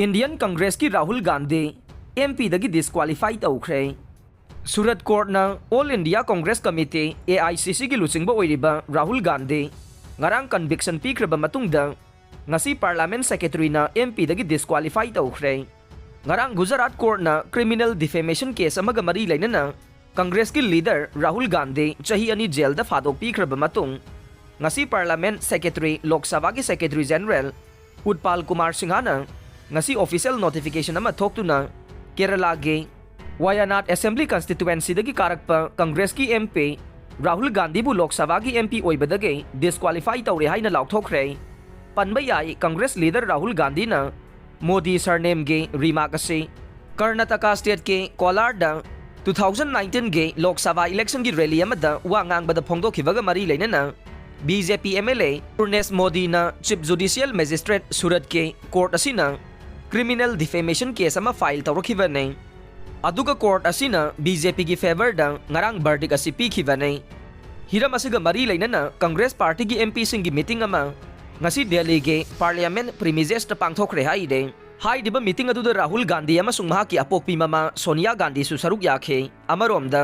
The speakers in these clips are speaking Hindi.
इंडियन कांग्रेस की राहुल गांधी एमपी दगी डिस्क्वालीफाई तौखरे। सूरत कोर्टना all India Congress committee AICC की लुचिंगबा ओइरिबा Rahul Gandhi ngarang conviction pikraba matungda ngasi parliament secretary na MP dagi disqualify taukhre। ngarang Gujarat court na criminal defamation case amaga mari lainana Congress की लीडर राहुल गांधी चाही अनि जेल दा फादोक पिख्रब मतुंग ngasi parliament secretary lok sabha की secretary general उत्पाल Kumar सिंहाना ngasi official notification ama thoktuna Kerala ge Wayanad assembly constituency dagi karakpa Congress की MP राहुल गांधी बु लोक सभा की MP ओइबदगे डिस्क्वालीफाई तौरे हाइना लाउथोखरे। पनबा याई कांग्रेस लीडर राहुल गांधी ना मोदी सरनेम गे रिमार्क असे कर्नाटका स्टेट के कोलारदा 2019 गे लोक सभा इलेक्शन की रैली अमदा वा ngangbada फोंगदोखिबगा मरी लेना BJP MLA पूर्णेश मोदी ना चीफ जुडिशियल मैजिस्ट्रेट सूरत के कोर्ट असिना क्रिमिनल डिफेमेशन केस अमा फाइल तौरखिबने। अदुगा कोर्ट असिना BJP की फेवर दा ngarang verdict asi पिखिबने। हिरम असिगा मरी लेना कांग्रेस पार्टी की MP सिंह की मीटिंग अमा ngasi दिल्ली के पार्लियामेंट प्रीमिजेस ता पांगथोखरे हाइदे। हाइदिबा मीटिंग अदुदा राहुल गांधी अमसुंग महाकी अपोकपी ममा सोनिया गांधी सु सरुक याखे। अमरोमदा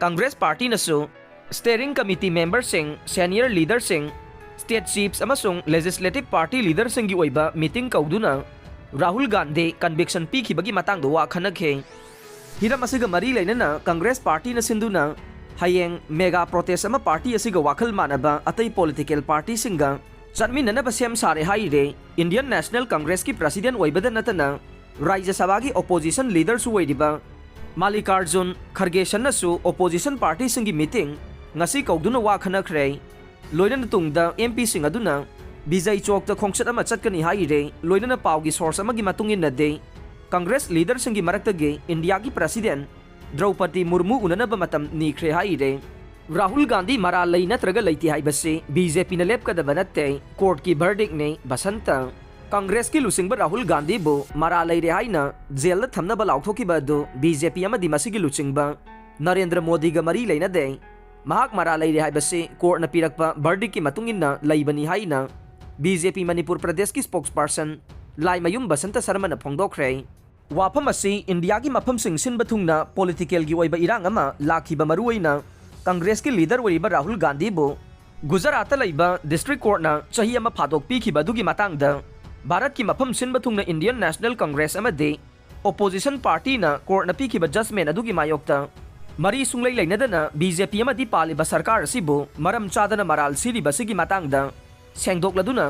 कांग्रेस पार्टी नसु steering committee member Singh senior leader Singh state chiefs अमसुंग लेजिस्लेटिव पार्टी लीडर सिंह की ओइबा मीटिंग कौदुना राहुल गांधी कन्विक्शन पिखिबगी मतंग दो वा खनखे। हिरम असिगा मरी लेना कांग्रेस पार्टी न सिंधुना हयेंग मेगा प्रोटेस्ट अमा पार्टी असिगा वाखल मानबा अतई पॉलिटिकल पार्टी सिंगा चनमिननबा सेम सारे हाइरे। इंडियन नेशनल कांग्रेस की प्रेसिडेंट ओइबदा नतना राज्य सभा की ओपोजिशन लीडर सु ओइदिबा मल्लिकार्जुन खरगे सन्नसु ओपोजिशन पार्टी सिंगी मीटिंग ngasi कौदुना वा खनखरे। लोइनन तुंगदा MP सिंग अदुना विजय चौक ता खोंगचत अमा चटकनी हाइरे। लोइनन Pawgi source अमागी मतुंगिन नदे Congress leader सिंगी मरक्तगे India की प्रेसिडेंट द्रौपदी मुर्मू उननबा मतम नीख्रे हाइरे। राहुल गांधी मरा लई नत्रगा लैति हाइबसे BJP न लेपकदबा नत्ते कोर्ट की वर्डिक्ट ने बसंत कांग्रेस की लुसिंगबा राहुल गांधी बो मरा लैरे हाइना जेल थमनबा लाउथोकिबा दो BJP अमदि मसिगी लुचिंगबा नरेंद्र मोदी गा मरी लेना दे महाक मरा लैरे हाइबसे कोर्ट न पिरकपा वर्डिक्ट की मतुंगिन्ना लैबनी हाइना BJP मणिपुर प्रदेश की स्पोक्सपर्सन लाइमयुम बसंत शर्मा न फोंगदोखरे। वाफम असी इंडिया की मफम सिंह सिनबा थुंगना पॉलिटिकल की ओइबा इरांग अमा लाखिबा मरुइना कांग्रेस की लीडर ओइबा राहुल गांधी बो गुजरात लैबा डिस्ट्रिक्ट कोर्ट ना चाही अमा फादोक पिखिबा दुगी मतंगदा भारत की मफम सिनबा थुंगना इंडियन नेशनल कांग्रेस अमदे ओपोजिशन पार्टी ना कोर्ट ना पिखिबा जजमेंट अदुगी मायोक्ता मरी सुंगलै लैनदना BJP अमदि पालिबा सरकार असिबो मरम चादना moral सिरिबा सिगी मतंगदा सेंगदोकलदुना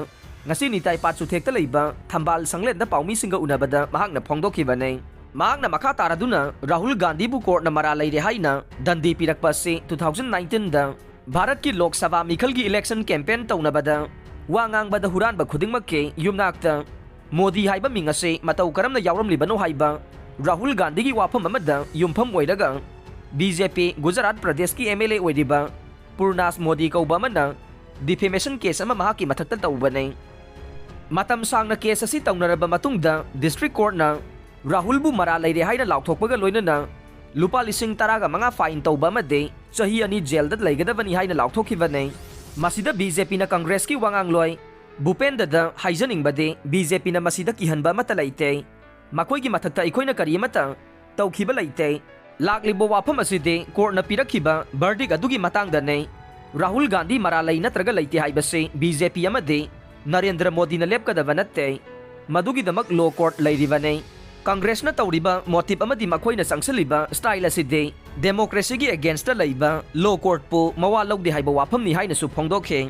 ngasi nitai patsu thekta leiba thambal sanglen da paumi singa unabada mahakna phongdokibane। mahakna makha taraduna Rahul Gandhi बु कोर्ट न मरा लैरे हाइना दंदी पिरकपा से 2019 दा भारत की लोकसभा मिखल की इलेक्शन कैंपेन तौनबदा वा ngangbada huranba khudingmakke yumnakta Modi हाइबा मिंगसे मतौ करमना यावरमलिबनो हाइबा Rahul Gandhi की वाफम अमदा युमफम ओइरगा BJP गुजरात प्रदेश की MLA ओइरिबा पूर्णास मोदी कौबमना डिफेमेशन केस अमा महाकी मथक्ता तौबने। मतम सांगना केस असि तौनरबा मतुंगदा डिस्ट्रिक्ट कोर्ट ना राहुल बु मरा लैरे हाइना लाउथोकपगा लोइनना लुपा लिसिंग तरागा मंगा फाइन तौबा मदे चाही अनि जेल दा लैगदबनी हाइना लाउथोखिबने। मसिदा BJP ना कांग्रेस की वांगांगलोय भूपेंद्र दा हाइजनिंगबदे BJP ना मसिदा किहनबा मत लैते मखोइगी मथक्ता इखोइना करियमता तौखिबा लैते। लाक्लिबो वाफम असिदे कोर्ट ना पिरखिबा वर्डिक्ट अदुगी मतंगदने राहुल गांधी मरा लै नत्रगा लैते हाइबसे BJP अमदे नरेंद्र मोदी न लेपकदबा नत्ते मदुगिदमक लो कोर्ट लैरिबने। कांग्रेस न तौरिबा मोटिव अमदि मखोइना संगसलिबा स्टाइल असिदे डेमोक्रेसी की अगेंस्ट लैबा लो कोर्ट पु मवा लौदे हाइबा वाफमनि हाइनसु फोंदोखे।